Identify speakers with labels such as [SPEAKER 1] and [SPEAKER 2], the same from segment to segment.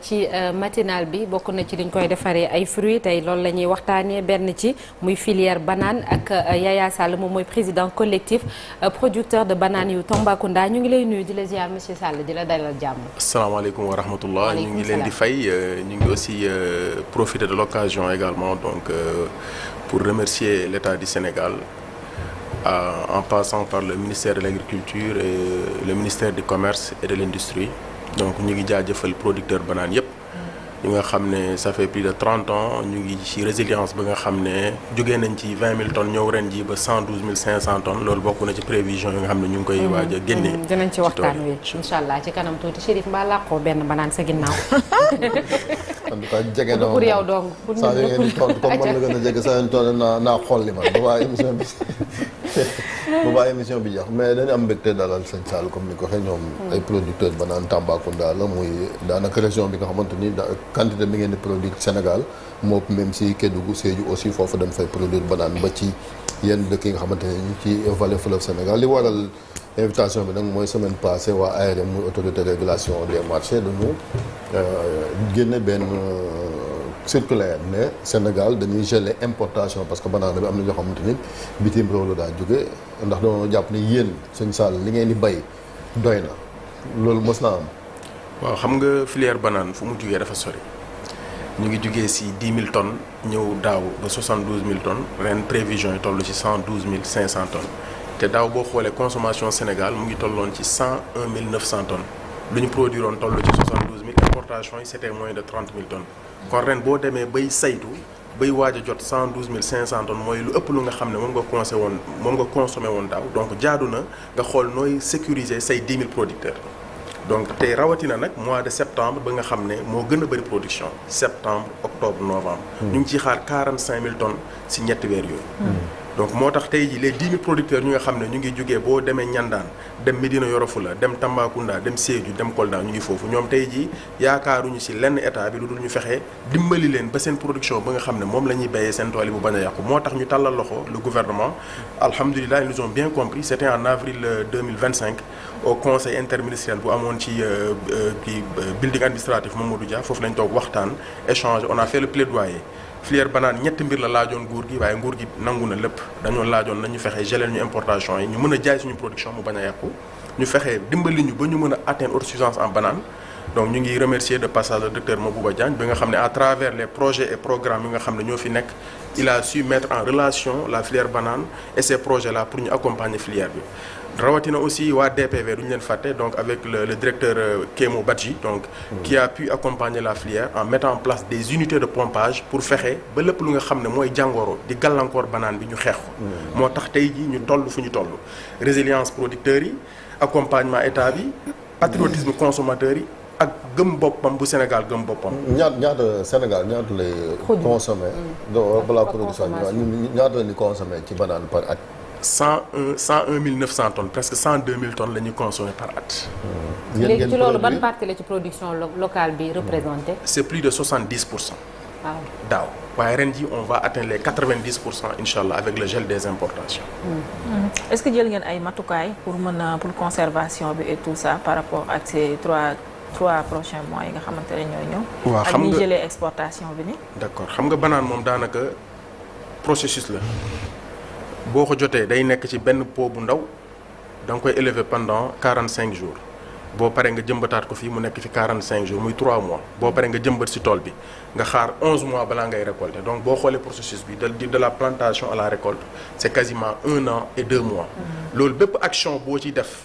[SPEAKER 1] ci matinal bi bokk na ci liñ koy defaree ay fruits tey loolu la ñuy waxtaanee benn ci muy filière banane ak Yaya Sall moom mooy président collectif producteur de banane yu Tambacounda ñu ngi lay nuyu di la ziar monsieur Sall di la dalal jàmm.
[SPEAKER 2] asalaamaaleykum wa rahmatullah ñu ngi leen di fay ñu ngi aussi profiter de l'occasion également donc pour remercier l'État du Sénégal en passant par le ministère de l'Agriculture et le ministère du Commerce et de l'Industrie donc ñu ngi jaajëfal producteur banane yépp ñi nga xam ne ça fait plus de 30 ans ñu ngi ci résilience ba nga xam ne jógee nañ ci 20 000 tonnes ñëw ren ji ba 112 500 tonnes loolu bokk na ci prévision yi nga xam ne ñu ngi koy waaj a génnee.
[SPEAKER 1] dinañ ci waxtaan wi incha allah ci kanam tuuti Chérif mbaa làqoo benn banaan sa ginnaaw.
[SPEAKER 3] en tout cas jege na
[SPEAKER 1] pour yow donc pour
[SPEAKER 3] saa yu ngeen di tontu comme man la gën a jege saa yu toll naa xool li ma ba waa émission bi ba waa émission bi jeex mais dañu am mbégte dalal sëñ Sall comme ni ko waxee ñoom ay producteurs banane Tambacounda la muy daanaka région bi nga xamante ni quantité bi ngeen di produire Sénégal moo même si Kédougou Sédhiou aussi foofu dañ fay produire banane ba ci yenn dëkk yi nga xamante ne ñu ci vallée fleuve Sénégal li waral invitation bi nag mooy semaine passée waa ARM muy autorité de régulation des marchés dañu génne benn circulaire ne Sénégal dañuy geler importation parce que banane bi am na ñoo xamante ni bitim réew la daa jóge ndax dañoo jàpp ne yéen sëñ Sall li ngeen di bay doy na loolu mës naa am.
[SPEAKER 2] waaw xam nga filière banane fu mu jugee dafa sori ñu ngi jugee ci 10 000 tonnes ñëw daaw ba 72 000 tonnes ren prévision yi toll ci 112 500 tonnes te daaw boo xoolee consommation Sénégal mu ngi tolloon ci 101 900 tonnes lu ñu produire woon toll ci 72 000 importation yi c'était moins de 30 000 tonnes kon ren boo demee bay saytu bay waaj a jot 112 500 tonnes mooy lu ëpp lu nga xam ne moom nga consommé woon daaw donc jaadu na nga xool nooy sécuriser say 10 000 producteurs. donc tey rawatina nag mois de septembre ba nga xam ne moo gën a bëri production septembre octobre novembre. ñu ngi ciy xaar 45 000 tonnes ci ñetti weer yooyu. donc moo tax tey jii les 10 000 producteurs ñu nga xam ne ñu ngi jugee boo demee Ñandaan dem Médina Yoro Foulah dem Tambacounda dem Sédhiou dem Kolda ñu ngi foofu ñoom tey jii yaakaaruñu ci lenn état bi lu dul ñu fexe dimbali leen ba seen production ba nga xam ne moom la ñuy béyee seen tool yi bu bañ a yàqu moo tax ñu tàllal loxo le gouvernement alhamdulilah ils nous ont bien compris c'était en avril 2025 au conseil interministériel bu amoon ci building administratif Mamadou Dia foofu lañ toog waxtaan échange on a fait le plaidoyer. filière banane ñetti mbir la laajoon nguur gi waaye nguur gi nangu na lépp dañoo laajoon nañu fexe geler ñu importation yi ñu mën a jaay suñu production mu bañ a yàqu ñu fexe dimbali ñu ba ñu mën a atteindre autosuffisance en banane donc ñu ngi remercier de passage le docteur Mabouba Diagne bi nga xam ne à travers les projets et programmes yi nga xam ne ñoo fi nekk il a su mettre en relation la filière banane et ces projets là pour ñu accompagner filière bi rawatina aussi waa DPV duñu leen fàtte donc avec le directeur Kémo Badji donc qui a pu accompagner la filière en mettant en place des unités de pompage pour fexe ba lépp lu nga xam ne mooy jàngoro di gàllankoor banane bi ñu xeex ko moo tax tey jii ñu toll fu ñu toll résilience producteurs yi accompagnement état bi patriotisme consommateurs yi ak gëm boppam bu Sénégal gëm boppam.
[SPEAKER 3] ñaata Sénégal ñaata lay consommer balaa production ñaata la ñuy consommer ci banane par at.
[SPEAKER 2] 101 900 tonnes presque 102 000 tonnes la ñuy consommer par at.
[SPEAKER 1] léegi ci loolu ban partie la ci production locale bi représenté.
[SPEAKER 2] c'est plus de 70%.
[SPEAKER 1] waaw
[SPEAKER 2] daaw waaye ren ji on va atteindre les 90% incha allah avec le gel des importations.
[SPEAKER 4] est-ce que jël ngeen ay matukaay pour pour conservation bi et tout ça par rapport ak ces trois prochains mois yi nga xamante ne ñooy ñëw.
[SPEAKER 2] waaw xam nga
[SPEAKER 4] ak ñi jëlee exportation bi ni
[SPEAKER 2] d'accord xam nga banane moom daanaka processus la. boo ko jotee day nekk ci benn pot bu ndaw da nga koy élever pendant 45 jours boo paree nga jëmbataat ko fii mu nekk fi 45 jours muy 3 mois boo paree nga jëmbat ci tool bi nga xaar 11 mois balaa ngay récolter donc boo xoolee processus bi de la plantation à la récolte c'est quasiment 1 an et 2 mois. loolu bépp action boo ciy def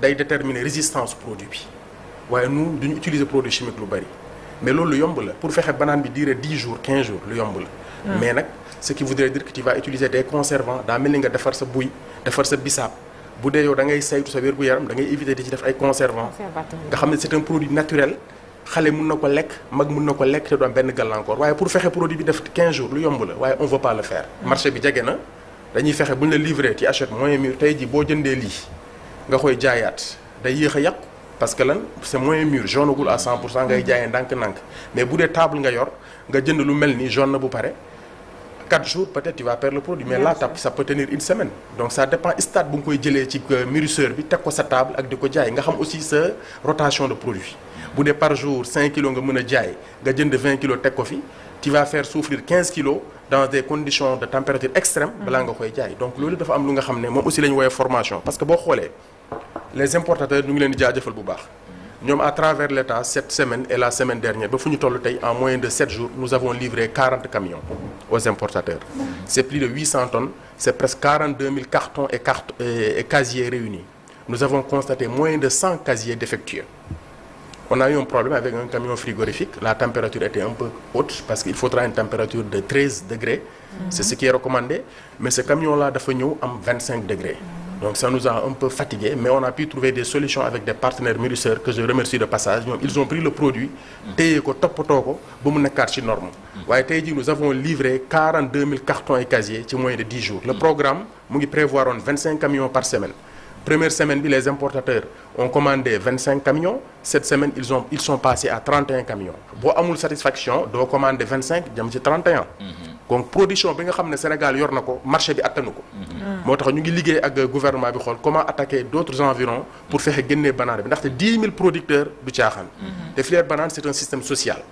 [SPEAKER 2] day déterminer résistance produit bi waaye nous duñu utiliser produit chimique lu bari mais loolu lu yomb la pour fexe banane bi durer 10 jours 15 jours lu yomb la. mais nag ce qui voudrait dire que tu vas utiliser des conservants daa mel ni nga defar sa buy defar sa bisaab bu dee yow da ngay saytu sa wér-gu-yaram da ngay éviter di ci def ay conservants nga xam ne c'est un produit naturel xale mun na ko lekk mag mun na ko lekk te du am benn gàllankoor waaye pour fexe produit bi def 15 jours lu yomb la waaye on veut pas le faire. marché bi jege na dañuy fexe bu ñu la livrer ci achète moyen mûr tey jii boo jëndee lii nga koy jaayaat day yéex a yàqu parce que lan c'est moyen mûr jaune gul à 100% ngay jaayee ndànk-ndànk mais bu dee table nga yor nga jënd lu mel ni jaune na bu pare. 4 jours peut-être tu vas perdre le produit mais là ça peut tenir une semaine donc ça dépend stade bu nga koy jëlee ci mûrisseur bi teg ko sa table ak di ko jaay nga xam aussi sa rotation de produit bu dee par jour 5 kilos nga mën a jaay nga jënd 20 kilos teg ko fi tu vas faire souffrir 15 kilos dans des conditions de température extrême balaa nga koy jaay donc loolu dafa am lu nga xam ne moom aussi la ñu woowee formation parce que boo xoolee les importateurs ñu ngi leen di jaajëfal bu baax ñoom à travers l'État cette semaine et la semaine dernière ba fu ñu toll tey en moyenne de 7 jours nous avons livré 40 camions aux importateurs c'est plus de 800 tonnes c'est presque 42 000 cartons et casiers réunis nous avons constaté moins de 100 casiers défectueux. On a eu un problème avec un camion frigorifique. La température était un peu haute parce qu'il faudra une température de 13 degrés. C'est ce qui est recommandé. Mais ce camion-là dafa ñëw am 25 degrés. Donc ça nous a un peu fatigués. Mais on a pu trouver des solutions avec des partenaires mûrisseurs que je remercie de passage. Ils ont pris le produit, téye ko toppatoo ko ba mu nekkaat ci norme. waaye tey jii nous avons livré 42 000 cartons et casiers ci moins de 10 jours. Le programme mu ngi prévoir woon 25 camions par semaine. Première semaine bi les importateurs ont commandé 25 camions cette semaine ils sont passés à 31 camions boo amul satisfaction doo commander 25 jëm ci 31. donc production bi nga xam ne Sénégal yor na ko marché bi attanu ko. moo tax ñu ngi liggéey ak gouvernement bi xool comment attaquer d'autres environs pour fexe génnee banane bi ndaxte 10 000 producteurs du caaxaan. te filière banane c'est un système social.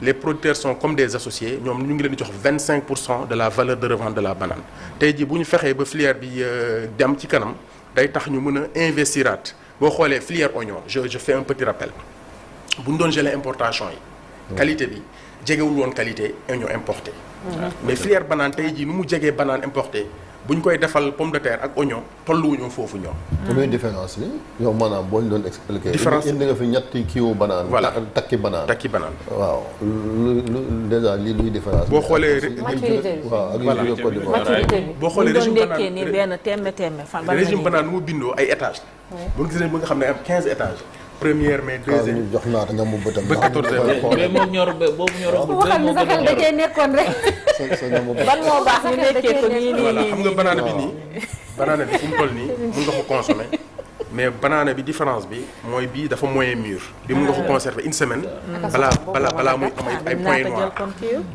[SPEAKER 2] les producteurs sont comme des associés ñoom ñu ngi leen di jox 25% de la valeur de revente de la banane tey jii bu ñu fexee ba filière bi dem ci kanam. day tax ñu mën a investiraat boo xoolee filière oignon je fais un petit rappel bu ñu doon geler importation yi qualité bi jegewul woon qualité oignon importé mais filière banane tey jii nu mu jegee banane importé bu ñu koy defal pomme de terre ak oignon tolluwuñu foofu ñoom.
[SPEAKER 3] luy différence bi yow maanaam boo ñu doon expliquer.
[SPEAKER 2] différence
[SPEAKER 3] indi nga fi ñetti kiiwu banane.
[SPEAKER 2] voilà
[SPEAKER 3] takki banane.
[SPEAKER 2] takki banane.
[SPEAKER 3] waaw lu déjà lii luy différence.
[SPEAKER 2] boo xoolee
[SPEAKER 1] maturité bi
[SPEAKER 3] waaw ak yu jóge Côte d'Ivoire.
[SPEAKER 1] maturité bi
[SPEAKER 2] boo xoolee régime
[SPEAKER 4] banane ni benn temme fan.
[SPEAKER 2] régime banane nu mu bindoo ay étages. bu gis nañ ba nga xam ne am 15 étages. première mais deuxième
[SPEAKER 3] ñu jox naata ñamu bëtam.
[SPEAKER 2] ba 14e
[SPEAKER 5] mais moom ñor boobu ñoragul.
[SPEAKER 1] waxal ni sa xel da cee nekkoon rek.
[SPEAKER 3] sa ñamu bëtam.
[SPEAKER 4] ban moo baax ñu nekkee ko nii
[SPEAKER 2] voilà
[SPEAKER 4] nii
[SPEAKER 2] xam nga banane bi nii banane bi fu mu toll nii mun nga ko consommer mais banane bi différence bi mooy bii dafa moyen mûr bi mun nga ko conserver une semaine balaa muy am ay points noirs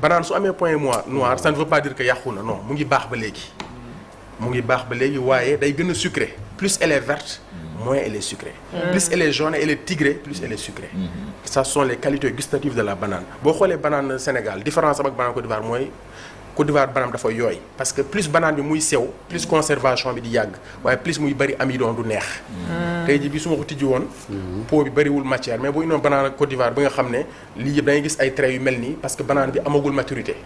[SPEAKER 2] banane su amee point noir ça ne veut pas dire que yàqu na non mu ngi baax ba léegi waaye day gën a sucré plus elle est verte moins elle est sucrée. Plus elle est jaune et elle est tigrée plus elle est sucrée. Ça sont les qualités gustatives de la banane boo xoolee banane Sénégal différence am ak banane Côte d'Ivoire mooy Côte d'Ivoire banane dafa yooy parce que plus banane bi muy sew plus conservation bi di yàgg waaye plus muy bëri amidon du neex. tey jii bi su ma ko tijji woon. pot bi bëriwul matière mais boo indoon banane Côte d'Ivoire bi nga xam ne lii yëpp da ngay gis ay traits yu mel nii parce que banane bi amagul maturité.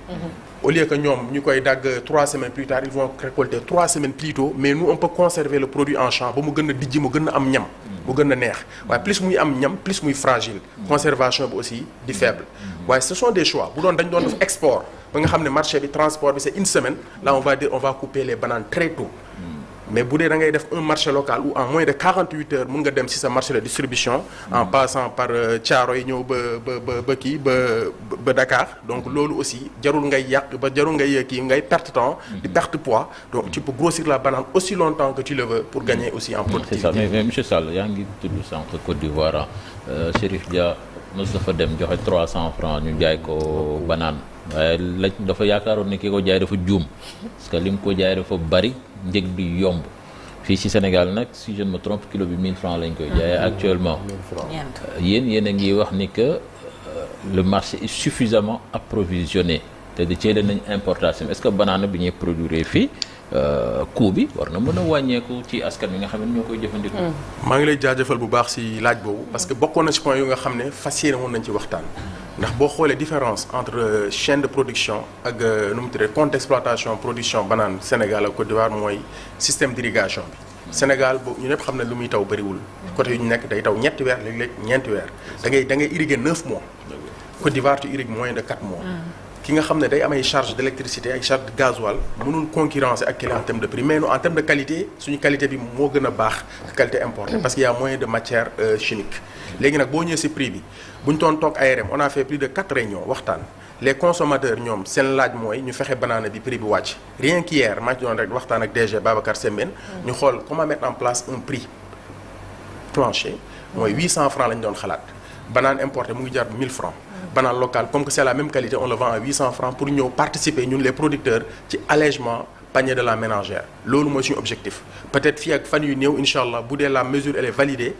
[SPEAKER 2] Au lieu que ñoom ñu koy dagg 3 semaines plus tard ils vont récolter 3 semaines plus tôt mais nous on peut conserver le produit en champ ba mu gën a dijji mu gën a am ñam. mu gën a neex waaye plus muy am ñam plus muy fragile. conservation bi aussi di faible. waaye ce sont des choix bu doon dañ doon def export ba nga xam ne marché bi transport bi c'est une semaine là on va dire on va couper les bananes très tôt. mais bu dee da ngay def un marché local où en moins de 48 heures mun nga dem ci sa marché de distribution. en passant par Thiaroye ñëw ba Dakar donc loolu aussi jarul ngay yàq ba jarul ngay ngay perte temps. di perte poids donc tu peux grossir la banane aussi longtemps que tu le veux pour gagner aussi en productivité.
[SPEAKER 5] c'est ça mais monsieur Sall yaa ngi tudd sànq Côte d'Ivoire Chérif Dia mos dafa dem joxe 300 francs ñu jaay ko banane waaye la dafa yaakaaroon ne ki ko jaay dafa juum parce que li mu ko jaay dafa bari. njëg bi yomb fii ci Sénégal nag si je ne me trompe kilo bi 1000 francs lañ koy jaayee actuellement yéen a ngi wax ni que le marché est suffisamment approvisionné te di ceele nañ importation est-ce que banane bi ñuy produire fii coût bi war na mën a wàññeeku ci askan wi nga xam ne ñoo koy jëfandikoo.
[SPEAKER 2] maa ngi lay jaajëfal bu baax ci laaj boobu parce que bokkoon na ci point yu nga xam ne fas yéene woon nañ ci waxtaan ndax boo xoolee différence entre chaîne de production ak nu mu tuddee compte d'exploitation production banane Sénégal ak Côte d'Ivoire mooy système d'irrigation bi. Sénégal boobu ñu ñëpp xam ne lu muy taw bëriwul côté yu ñu nekk day taw ñetti weer léeg-léeg ñeenti weer da ngay irriguer 9 mois Côte d'Ivoire tu irrigues moins de 4 mois. ki nga xam ne day am ay charge d'électricité ay charge de gasoil mënul concurrencer ak en terme de prix mais nous en terme de qualité suñu qualité bi moo gën a baax qualité importée parce qu'il y a moins de matière chimique léegi nag boo ñëwee ci prix bi bu ñu doon toog ARM on a fait plus de 4 réunions waxtaan les consommateurs ñoom seen laaj mooy ñu fexe banane bi prix bi wàcc rien qu'hier maa ngi doon rek waxtaan ak DG Babacar Sembène ñu xool comment mettre en place un prix plancher mooy 800 francs lañ doon xalaat banane importée mu ngi jar 1000 francs banane locale comme que c'est la même qualité on le vend à 800 francs pour ñëw participer ñun les producteurs ci allègement panier de la ménagère loolu mooy suñu objectif peut-être fii ak fan yu néew incha allah bu dee la mesure elle est validée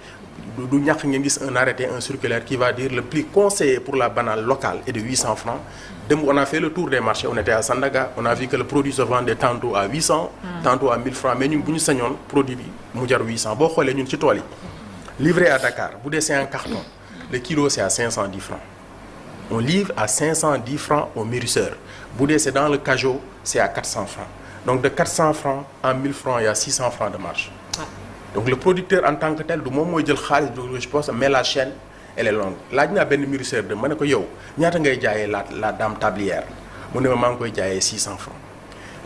[SPEAKER 2] du ñàkk ngeen gis un arrêté un circulaire qui va dire le prix conseillé pour la banane locale est de 800 francs. Dem on a fait le tour des marchés on était à Sandaga on a vu que le produit se vendait tantôt à 800. tantôt à 1000 francs mais ñun bu ñu sañoon produit bi mu jar 800 boo xoolee ñun ci tool yi. livré à Dakar bu dee c'est un carton le kilo c'est à 510 francs. On livre à 510 francs au mûrisseur. Bu dee c'est dans le cajot c'est à 400 francs. Donc de 400 francs à 1000 francs il y a 600 francs de marge. Donc le producteur en tant que tel du moom mooy jël xaalis du je pense mais la chaîne elle est longue. laaj naa benn mûrisseur de ma ne ko yow ñaata ngay jaayee la dame tablière mu ne ma maa ngi koy jaayee 600 francs.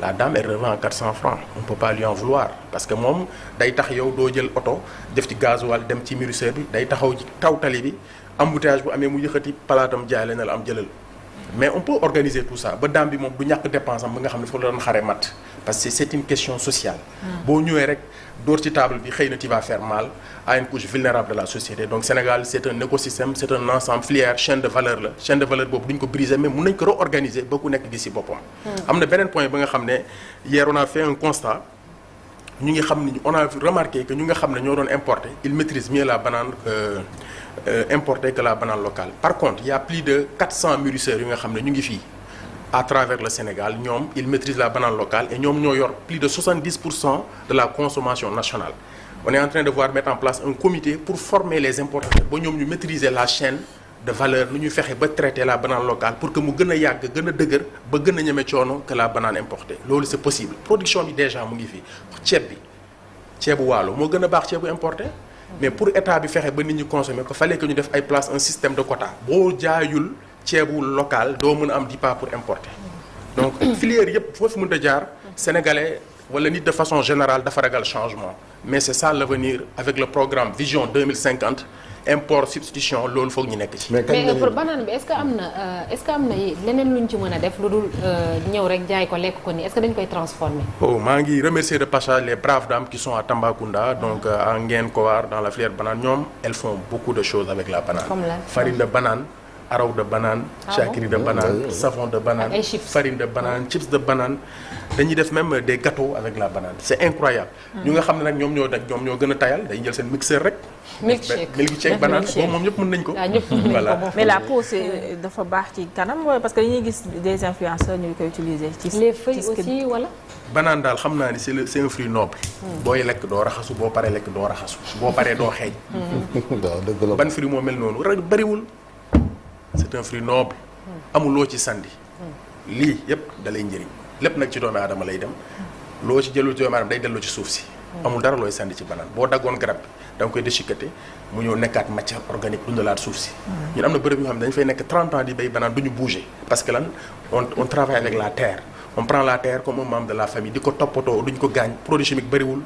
[SPEAKER 2] La dame elle revend à 400 francs on peut pas lui en vouloir parce que moom day tax yow doo jël oto def ci gasoil dem ci mûrisseur bi day taxaw ci kaw tali bi. embouteillage bu amee mu yëkkati palaatam jaay la ne la am jëlal mais on peut organiser tout ça ba daam bi moom du ñàkk dépense am ba nga xam ne foofu la doon xare mat parce que c'est une question sociale. boo ñëwee rek door ci table bi xëy na tu vas faire mal à une couche vulnérable de la société donc Sénégal c'est un écosystème c'est un ensemble filière chaîne de valeur la chaîne de valeur boobu duñ ko briser mais mun nañ ko réorganiser ba ku nekk gis ci boppam. am na beneen point ba nga xam ne hier on a fait un constat ñu ngi xam ni on a remarqué que ñu nga xam ne ñoo doon importer ils maîtrisent mieux la banane importer que la banane locale. Par contre, il y a plus de 400 mûrisseurs yu nga xam ne ñu ngi fii à travers le Sénégal ñoom ils maîtrisent la banane locale et ñoom ñoo yor plus de 70% de la consommation nationale. On est en train de voir mettre en place un comité pour former les importateurs ba ñoom ñu maîtriser la chaîne de valeur nu ñuy fexe ba traiter la banane locale pour que mu gën a yàgg gën a dëgër ba gën a ñeme coono que la banane importée loolu c'est possible. Production bi déjà mu ngi fii ceeb bi ceebu waalo moo gën a baax ceebu importé. mais pour état bi fexe ba nit ñi consommer ko fallait que ñu def ay place un système de quota boo jaayul ceebu local doo mën a am DIPA pour importer donc filière yëpp foofu mën a jaar sénégalais wala nit de façon générale dafa ragal changement mais c'est ça l'avenir avec le programme Vision 2050 import substitution loolu foog ñu nekk ci.
[SPEAKER 1] mais pour banane bi est-ce que am na leneen luñ ci mën a def lu dul ñëw rek jaay ko lekk ko nii est-ce que dañ koy transformer.
[SPEAKER 2] oh maa ngi remercier de passage les braves dames qui sont à Tambacounda donc à Nguyen Kowar dans la filière banane ñoom elles font beaucoup de choses avec la banane.
[SPEAKER 1] Comme la
[SPEAKER 2] farine de banane araw de banane. chakri de banane savon de banane. farine de banane chips de banane. dañuy def même des gâteaux avec la banane c'est incroyable. ñu nga xam ne nag ñoom ñoo gën a tayal dañuy jël seen mixeur rek. milkshake banane boobu moom ñëpp mën nañ ko. voilà
[SPEAKER 4] mais la peau c'est dafa baax ci kanam parce que dañuy gis des influenceurs ñu koy utiliser. ci
[SPEAKER 1] les feuilles aussi wala.
[SPEAKER 2] banane daal xam naa ni c'est un fruit noble. booy lekk doo raxasu boo paree lekk doo raxasu boo paree doo xeeñ.
[SPEAKER 3] waaw dëgg la
[SPEAKER 2] ban fruit moo mel noonu rek bariwul. c'est un fruit noble. amuloo ci sandi. lii yëpp da lay njëriñ lépp nag ci doomu aadama lay dem. loo ci jëlul ci doomu aadama day delloo ci suuf si. amul dara looy sandi ci banane boo daggoon garab bi da nga koy déchiqueter mu ñëw nekkaat matière organique dundalaat suuf si. ñun am na bërëb yoo xam ne dañu fay nekk 30 ans di bay banane du ñu bouger parce que lan on travaille avec la terre on prend la terre comme un membre de la famille di ko toppatoo duñ ko gaañ produit chimique bëriwul.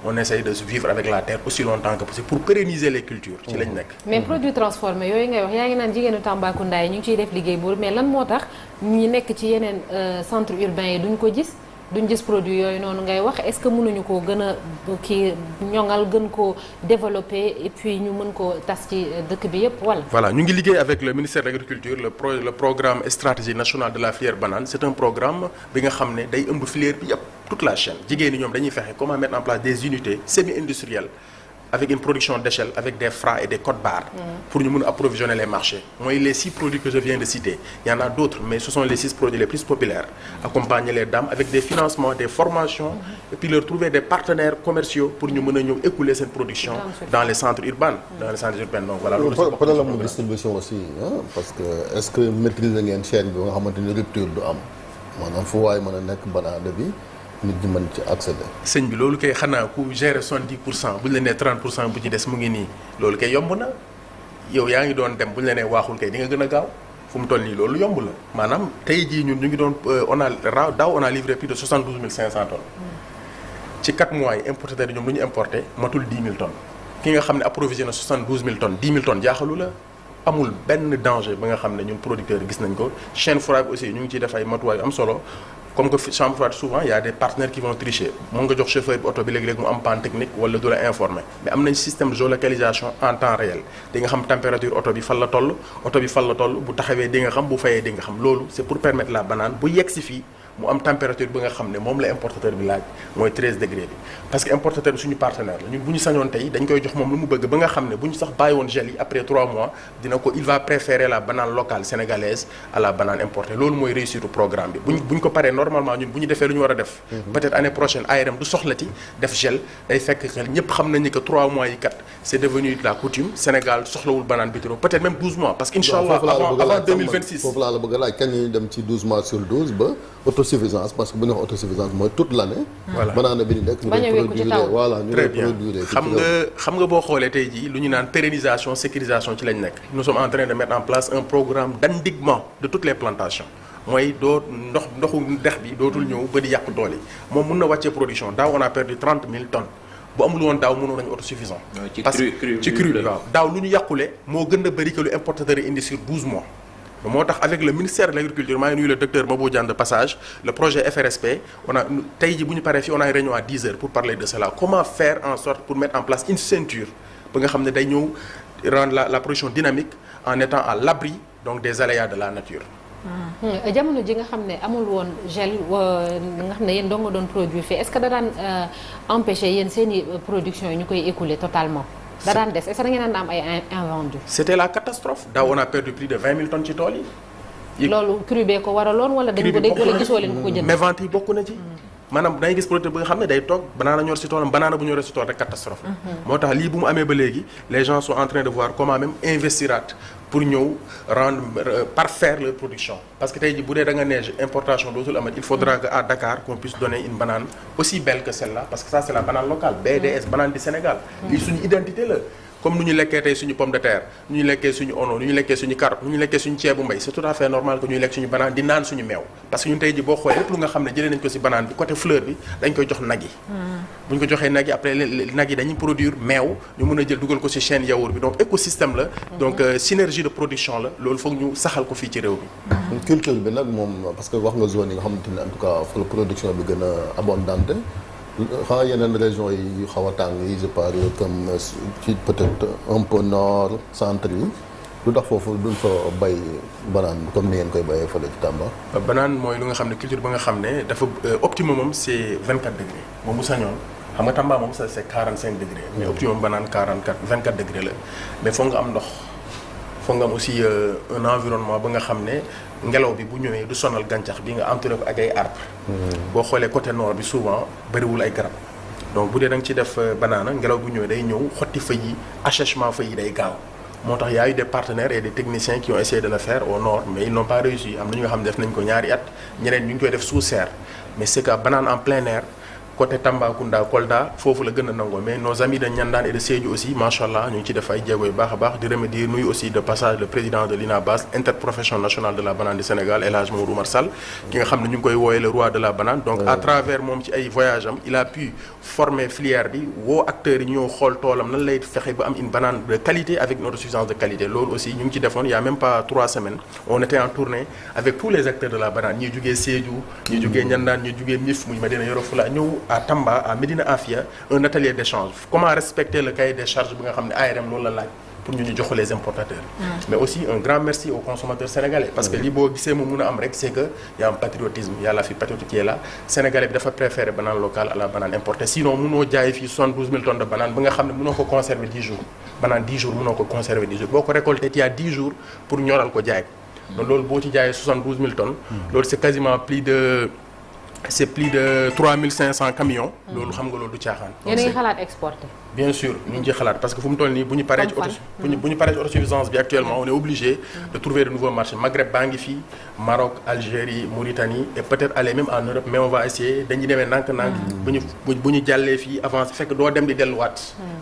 [SPEAKER 2] on essaye de vivre avec la terre aussi longtemps que possible pour pérenniser les cultures. ci lañ nekk.
[SPEAKER 1] mais produits transformés yooyu ngay wax yaa ngi naan jigéenu Tambacounda yi ñu ngi ciy def liggéey boobu mais lan moo tax ñi nekk ci yeneen centre urbain yi duñ ko gis duñ gis produit yooyu noonu ngay wax est-ce que mënuñu koo gën a kii ñoŋal gën koo développer et puis ñu mën koo tas ci dëkk bi yépp wala.
[SPEAKER 2] voilà ñu ngi liggéey avec le ministère de l'agriculture le programme stratégie nationale de la filière banane c'est un programme bi nga xam ne day ëmb filière bi yépp toute la chaîne jigéen ñi ñoom dañuy fexe comment mettre en place des unités semi-industrielles avec une production d'échelle avec des freins et des codes-barres pour ñu mën a approvisionner les marchés mooy les 6 produits que je viens de citer il y en a d'autres mais ce sont les 6 produits les plus populaires accompagner les dames avec des financements des formations et puis leur trouver des partenaires commerciaux pour ñu mën a ñëw écouler cette production dans les centres urbains donc voilà loolu
[SPEAKER 3] problème mu distribution aussi parce que est-ce que maîtriser ngeen chaîne bi nga xamante ni rupture du am maanaam fu waay mën a nekk banane bi nit ñi mën ci accéder.
[SPEAKER 2] sëñ bi loolu kay xanaa ku gérer 70% bu ñu la nee 30% bu ci des mu ngi nii loolu kay yomb na yow yaa ngi doon dem bu ñu la nee waaxul kay di nga gën a gaaw fu mu toll nii loolu yomb la maanaam tey jii ñun ñu ngi doon on a livré plus de 72 500 tonnes. ci 4 mois yi importateurs yi ñoom lu ñu importé matul 10 000 tonnes ki nga xam ne approvisionné 72 000 tonnes 10 000 tonnes jaaxalu la. amul benn danger ba nga xam ne ñun producteurs gis nañ ko chaîne froide aussi ñu ngi ciy def ay matuwaay am solo comme que chambre froide souvent il y a des partenaires qui vont tricher mën nga jox chauffeur bi oto bi léegi-léegi mu am panne technique wala du la informer mais am nañ système de géolocalisation en temps réel di nga xam température oto bi fan la toll bu taxawee di nga xam bu fayee di nga xam loolu c'est pour permettre la banane bu yegg si fii mu am température bi nga xam ne moom la importateur bi laaj mooy 13 degrés bi parce que importateur bi suñu partenaire la ñun bu ñu sañoon tey dañ koy jox moom lu mu bëgg ba nga xam ne bu ñu sax bàyyi woon gel yi après 3 mois dina ko il va préférer la banane locale sénégalaise à la banane importée loolu mooy réussite programme bi buñ ko paree normalement ñun bu ñu defee lu ñu war a def peut-être année prochaine ARM du soxlati def gel day fekk xel ñëpp xam nañu que 3 mois yi kat c'est devenu la coutume Sénégal soxlawul banane bi trop peut-être même 12 mois parce que inchallah avant 2026
[SPEAKER 3] foofu laa la bëgg a laaj kañ ñuy dem ci 12 mois sur 12 ba autosuffisance parce que bu ñu wax autosuffisance mooy toute l'année.
[SPEAKER 2] voilà
[SPEAKER 3] banane bi ñu nekk ñu doon produire voilà ñu doon produire
[SPEAKER 2] xam nga boo xoolee tey jii lu ñu naan pérennisation sécurisation ci lañ nekk nous sommes en train de mettre en place un programme d'endiguement de toutes les plantations mooy ndoxu dex bi dootul ñëw ba di yàq doole yi moom mun na wàccee production daaw on a perdu 30 000 tonnes bu amul woon daaw mënoon nañu autosuffisant parce que ci cru waaw daaw lu ñu yàqule moo gën a bëri que lu importateur yi indi sur 12 mois moo tax avec le ministère de l'agriculture maa ngi nuyu le docteur Mabo Diane de passage le projet FRSP on a tey ji bu ñu paree fii on a une réunion à 10 heures pour parler de cela comment faire en sorte pour mettre en place une ceinture ba nga xam ne day ñëw rendre la production dynamique en étant à l'abri donc des aléas de la nature.
[SPEAKER 1] jamono ji nga xam ne amul woon gel nga xam ne yéen doo nga doon produit fii est-ce que da daan empêcher yéen seeni production yi ñu koy écouler totalement. da daan des est-ce que da ngeen daan am ay invendus.
[SPEAKER 2] c'était la catastrophe daaw on a perdu plus de 20 000 tonnes ci tool yi.
[SPEAKER 1] loolu cru bee ko waraloon wala dañ ko dégg wala gisoo leen ko jënd.
[SPEAKER 2] mais vente yi bokk na ci. maanaam dangay gis producteur bi nga xam ne day toog banaana ñor si toolam banaana bu ñoree si tool rek catastrophe. moo tax lii bu mu amee ba léegi les gens sont en train de voir comment même investiraat pour ñëw parfaire leur production parce que tey ji bu dee da nga neige importation dootul amat il faudra que à Dakar qu'on puisse donner une banane aussi belle que celle-là parce que ça c'est la banane locale BDS banane du Sénégal lii suñu identité la comme nu ñu lekkee tey suñu pomme de terre nu ñu lekkee suñu oignon nu ñu lekkee suñu carotte nu ñu lekkee suñu ceebu mbay c'est tout à fait normal que ñuy lekk suñu banane di naan suñu meew parce que ñun tey ji boo xoolee lépp lu nga xam ne jëlee nañ ko ci banane bi côté fleur bi dañ koy jox nag yi bu ñu ko joxee nag yi après nag yi dañuy produire meew ñu mën a jël dugal ko ci chaîne yaourt bi donc écosystème la donc synergie de production la loolu foog ñu saxal ko fii ci réew mi
[SPEAKER 3] culture bi nag moom parce que wax nga zone yi nga xamante ne en tout cas fa la production bi gën a abondante xanaa yeneen régions yi xaw a tàng yi je parle comme ci peut-être un peu nord centre yi lu tax foofu duñ fa bay banane comme ni ngeen koy bayee fële ci Tamba.
[SPEAKER 2] banane mooy lu nga xam ne culture ba nga xam ne dafa optimum moom c'est 24 degrés moom bu sañoon xam nga Tamba moom ça c'est 45 degrés mais optimum banane 24 degrés la mais foog nga am ndox foog nga am aussi un environnement ba nga xam ne ngelaw bi bu ñëwee du sonal gàncax bi nga entouré ko ak ay arbres. boo xoolee côté nord bi souvent bëriwul ay garab donc bu dee da nga ci def banaana ngelaw bu ñëwee day ñëw xotti feuilles yi assèchement feuilles yi day gaaw moo tax y a eu des partenaires et des techniciens qui ont essayé de le faire au nord mais ils n'ont pas réussi am na ñu nga xam ne def nañ ko ñaari at ñeneen ñu ngi koy def sous serre mais c'est que banane en plein air côté Tambacounda Kolda foofu la gën a nangoo mais nos amis de Niandane et de Sédhiou aussi machallah ñu ngi ci def ay jéego yu baax a baax di remercier nuyu aussi de passage le président de l'INABAS interprofession nationale de la banane du Sénégal El Hadj Mamadou Oumar Sall ki nga xam ne ñu ngi koy wooyee le roi de la banane donc à travers moom ci ay voyage am il a pu former filière bi woo acteurs yi ñëw xool toolam nan lay fexe ba am une banane de qualité avec une autosuffisance de qualité loolu aussi ñu ngi ci defoon il y a même pas 3 semaines on était en tournée avec tous les acteurs de la banane ñi jugee Sédhiou ñi jugee Niandane ñi jugee Nif muy Médina Yoro Foulah ñëw à Tamba à Médina Afia un atelier d'échange comment respecter le cahier des charges bi nga xam ne ARM loolu la laaj pour ñu jox les importateurs mais aussi un grand merci aux consommateurs sénégalais parce que li boo gisee mu mun a am rek c'est que y a un patriotisme y a la fibre patriotique qui est là sénégalais bi dafa préférer banane locale à la banane importée sinon munoo jaay fii 72 000 tonnes de banane ba nga xam ne munoo ko conserver 10 jours banane 10 jours munoo ko conserver 10 jours boo ko récolté il y a 10 jours pour ñoral ko jaay ko donc loolu boo ci jaayee 72 000 tonnes loolu c'est quasiment plus de 3500 camions. loolu xam nga loolu du caaxaan.
[SPEAKER 1] yéen a ngi xalaat exporter.
[SPEAKER 2] bien sûr ñu ngi ci xalaat parce que fu mu toll nii bu ñu paree ci autosuffisance bi actuellement on est obligé de trouver de nouveaux marchés Maghreb baa ngi fii Maroc Algérie Mauritanie et peut-être aller même en Europe mais on va essayer dañuy demee nànk-nànk. bu ñu jàllee fii avancer fekk doo dem di delluwaat.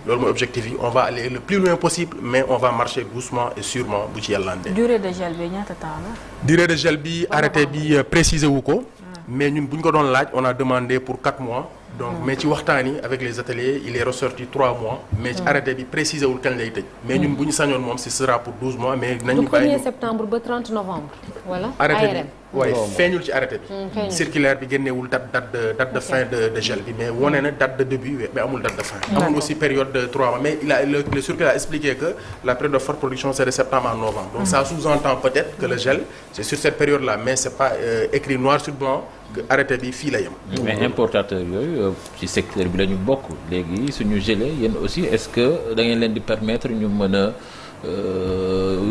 [SPEAKER 2] loolu mooy objectif yi on va aller le plus loin possible mais on va marcher doucement et sûrement bu ci yàlla andee.
[SPEAKER 4] durée de gel bi ñaata temps la.
[SPEAKER 2] durée de gel bi arrêté bi préciser wu ko. mais ñun bu ñu ko doon laaj on a demandé pour 4 mois donc mais ci waxtaan yi avec les ateliers il est ressorti 3 mois mais ci arrêté bi précisé wul kañ lay tëj mais ñun bu ñu sañoon moom ce sera pour 12 mois mais nañu bàyyi
[SPEAKER 1] 1er septembre ba 30 novembre voilà
[SPEAKER 2] arrêté bi waaye feeñul ci arrêté bi. circulaire bi génneewul date de fin de gel bi mais wone na date de début mais amul date de fin. amul aussi période de 3 mois mais le circulaire a expliqué que la période de forte production c'est de septembre à novembre. Donc ça sous-entend peut-être que le gel c'est sur cette période là mais c'est pas écrit noir sur blanc que arrêté bi fii la yem.
[SPEAKER 5] mais importateur yooyu ci secteur bi la ñu bokk léegi suñu gelé yéen aussi est-ce que da ngeen leen di permettre ñu mën a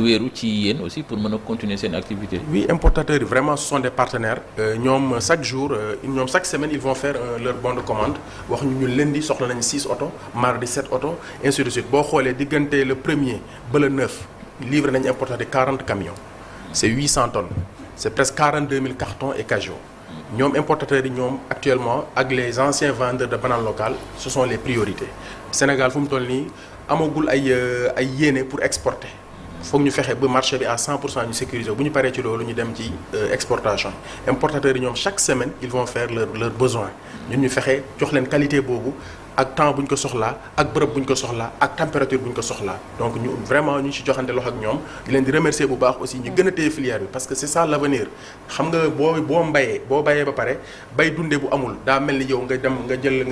[SPEAKER 5] wéeru ci yéen aussi pour mën a continuer seen activité.
[SPEAKER 2] Oui, importateurs yi vraiment ce sont des partenaires ñoom chaque jour ñoom chaque semaine ils vont faire leur bon de commande wax ñu lundi soxla nañu 6 oto mardi 7 oto ainsi de suite boo xoolee diggante le 1er ba le 9 livré nañu importateur 40 camions c'est 800 tonnes c'est presque 42 000 cartons et cajots. ñoom importateurs yi ñoom actuellement ak les anciens vendeurs de bananes locales ce sont les priorités Sénégal fu mu toll nii amagul ay yéene pour exporter foog ñu fexe ba marché bi à 100% ñu sécuriser bu ñu paree ci loolu ñu dem ci exportation importateurs yi ñoom chaque semaine ils vont faire leurs besoins ñun ñu fexe jox leen qualité boobu ak temps bu ñu ko soxlaa ak bërëb bu ñu ko soxlaa ak température bu ñu ko soxlaa donc ñu vraiment ñu ci joxante loxo ak ñoom di leen di remercier bu baax aussi ñu gën a téye filière bi parce que c'est ça l'avenir xam nga boo bayee ba pare bay dundee bu amul daa mel ni yow nga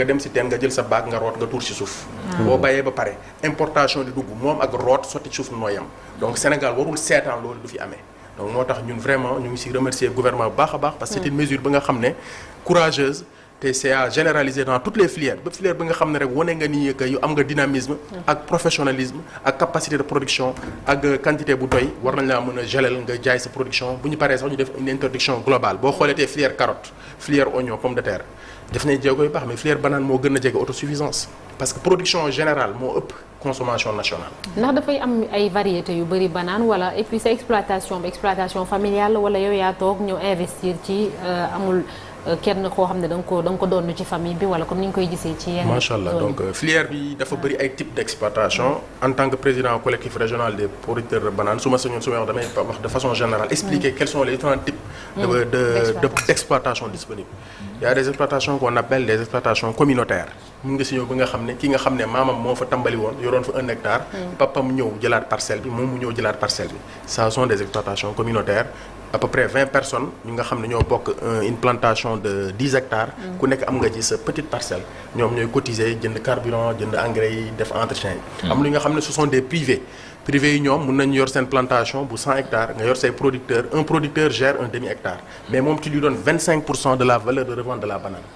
[SPEAKER 2] dem ci teen nga jël sa baag nga root nga tuur ci suuf boo bayee ba pare importation di dugg moom ak root sotti ci suuf nooy am donc Sénégal warul seetaan loolu du fi amee donc moo tax ñun vraiment ñu ngi ci remercier gouvernement bu baax a baax parce que c'est une mesure ba nga xam ne courageuse te c'est à généraliser dans toutes les filières ba filière bi nga xam ne rek wane nga ni que yu am nga dynamisme ak professionnalisme ak capacité de production ak quantité bu doy war nañ laa mën a gelel nga jaay sa production bu ñu paree sax ñu def une interdiction globale boo xoolee tey filière carotte filière oignon pomme de terre def nañ jéego yu baax mais filière banane moo gën a jege autosuffisance parce que production générale moo ëpp consommation nationale.
[SPEAKER 1] ndax dafay am ay variétés yu bëri banane wala et puis sa exploitation familiale wala yow yaa toog ñëw investir ci amul. kenn koo xam ne da nga ko doon ci famille bi wala comme ni ñu koy gisee ci yenn.
[SPEAKER 2] macha allah donc filière bi dafa bëri ay types d'exploitation en tant que président collectif régional des producteurs de bananes su ma sañoon su ma wax damay wax de façon générale expliquer quels sont les différents types d'exploitation disponibles. Il y a des exploitations qu'on appelle des exploitations communautaires mun nga si ñëw ba nga xam ne ki nga xam ne maamam moo fa tàmbali woon yoroon fa 1 hectare papam ñëw jëlaat parcelle bi moom mu ñëw jëlaat parcelle bi ça sont des exploitations communautaires à peu près 20 personnes ñu nga xam ne ñoo bokk une plantation de 10 hectares ku nekk am nga ci sa petite parcelle ñoom ñooy cotiser jënd carburant jënd engrais yi def entretien yi am lu nga xam ne ce sont des privés yi ñoom mun nañu yor seen plantation bu 100 hectares nga yor say producteurs un producteur gère un demi hectare mais moom tu lui donnes 25% de la valeur de revente de la banane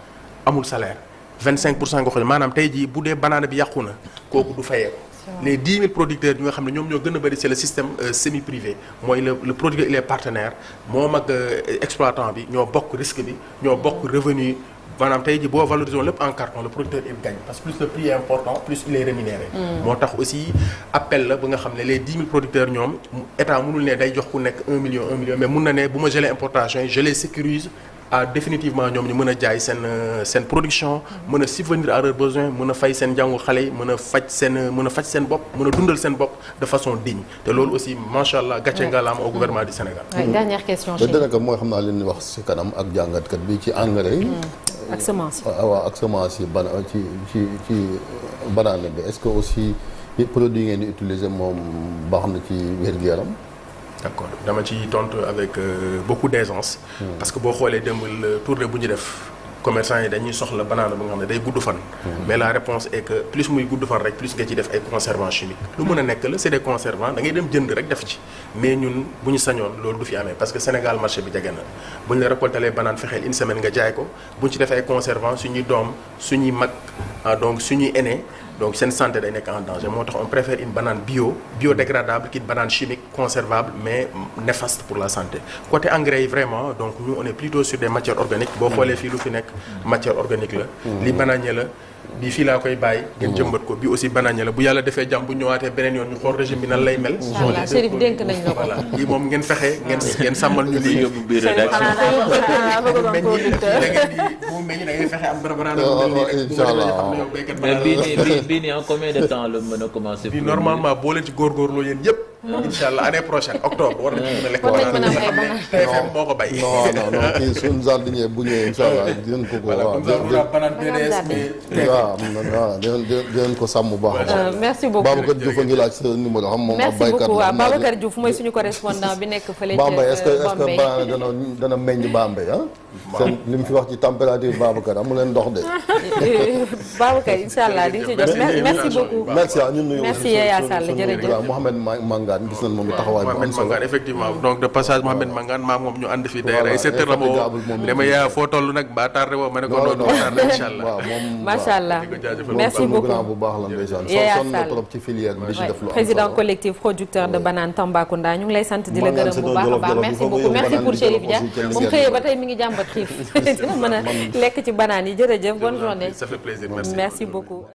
[SPEAKER 2] amul salaire 25% nga xool maanaam tey jii bu dee banane bi yàqu na kooku du fayee les 10 000 producteurs yi nga xam ne ñoom ñoo gën a bëri c'est le système semi-privé mooy le producteur il est partenaire moom ak exploitant bi ñoo bokk risque bi ñoo bokk revenu maanaam tey jii boo valorisé lépp en carton le producteur il gagne parce que plus le prix est important plus il est rémunéré. moo tax aussi appel la ba nga xam ne les 10 000 producteurs ñoom état mënul ne day jox ku nekk 1 million mais mun na ne bu ma gelé importation yi je les sécurise définitivement ñoom ñu mën a jaay seen production mën a subvenir à leurs besoins mën a fay seen njàngu xale yi mën a faj seen bopp mën a dundal seen bopp de façon digne te loolu aussi macha allah gàcce ngalaama au gouvernement du Sénégal.
[SPEAKER 1] dernière question.
[SPEAKER 3] ba dana ko mooy xam naa leen di wax ci kanam ak jàngatkat bi ci engrais yi.
[SPEAKER 1] ak semence yi.
[SPEAKER 3] waaw ak semence yi ci banane bi est-ce que aussi produit yi ngeen di utiliser moom baax na ci wér-gu-yaram.
[SPEAKER 2] d'accord dama ci tontu avec beaucoup d'aisance parce que boo xoolee démb tournée bu ñu def commerçants yi dañuy soxla banane ba nga xam ne day gudd fan mais la réponse est que plus muy gudd fan rek plus nga ci def ay conservants chimiques lu mën a nekk la c'est des conservants da ngay dem jënd rek def ci mais ñun bu ñu sañoon loolu du fi amee parce que Sénégal marché bi jege na bu ñu la récolté les bananes fexeel une semaine nga jaay ko bu ñu ci defee ay conservants suñuy doom suñuy mag donc suñuy aîné donc seen santé day nekk en danger moo tax on préfère une banane biodégradable qu'une banane chimique conservable mais néfaste pour la santé côté engrais yi vraiment donc nous on est plutôt sur des matières organiques boo xoolee fii lu fi nekk matière organique la li bananier la bi fii laa koy bàyyi ngeen jëmbat ko bi aussi bananier la bu yàlla defee jàmm bu ñëwaatee beneen yoon ñu xool régime bi nan lay mel
[SPEAKER 1] inch'Allah Chérif dénk nañ la ko
[SPEAKER 2] voilà lii moom ngeen fexe ngeen sàmmal ñu lii
[SPEAKER 5] yóbbu biir rédaction
[SPEAKER 2] bu meññi da ngay fexe am banane
[SPEAKER 3] inch'Allah
[SPEAKER 5] bii nii en combien de temps la mën a commencer
[SPEAKER 2] bi normalement boo leen ci góorgóorloo yéen yëpp incha allah année prochaine octobre war nañu mën a lekk.
[SPEAKER 1] war nañu mën a am ay banaan.
[SPEAKER 2] TFM moo ko bay.
[SPEAKER 3] non kii suñu jardinier bu ñëwee incha allah dinañ ko waaw dinañ ko sàmm bu baax a baax.
[SPEAKER 1] merci beaucoup
[SPEAKER 3] Babacar Diouf a ngi laaj sa numéro xam moom ab baykat la.
[SPEAKER 1] waaw Babacar Diouf mooy suñu correspondant bi nekk fële ca
[SPEAKER 3] Bambey est-ce que banaan dana meññ Bambey ah. seen li mu fi wax ci température Babacar amu leen ndox de.
[SPEAKER 1] Babacar incha allah di nga ci jot merci beaucoup.
[SPEAKER 3] merci ñun nuyu
[SPEAKER 1] merci Yaya Sall jërëjëf
[SPEAKER 3] Mouhamed Mangane gis nañ moom it taxawaay bu am
[SPEAKER 2] Mohamed
[SPEAKER 3] solo.
[SPEAKER 2] Mangane effectivement donc de passage Mohamed Mangane maa moom ñu ànd fii d'ailleurs ay 7 heures la ma woo dama yaa foo toll nag ba tardé woo ma ne ko noonu tardé incha allah.
[SPEAKER 3] waaw moom
[SPEAKER 1] macha allah merci
[SPEAKER 3] beaucoup
[SPEAKER 1] beaucoup
[SPEAKER 3] bu baax la ndeysaan
[SPEAKER 1] Yaya
[SPEAKER 3] sonn na
[SPEAKER 1] Sall
[SPEAKER 3] trop ci filière bi di ci def lu am
[SPEAKER 1] président
[SPEAKER 3] solo.
[SPEAKER 1] collectif producteur de banane Tambacounda ñu ngi lay sant di la gërëm bu baax a baax merci beaucoup merci pour Chérif Dia moom xëyee ba tey mi ngi jàmbat xiif dina mën a lekk ci banane yi jërëjëf bonne journée
[SPEAKER 2] ça fait plaisir
[SPEAKER 1] merci beaucoup.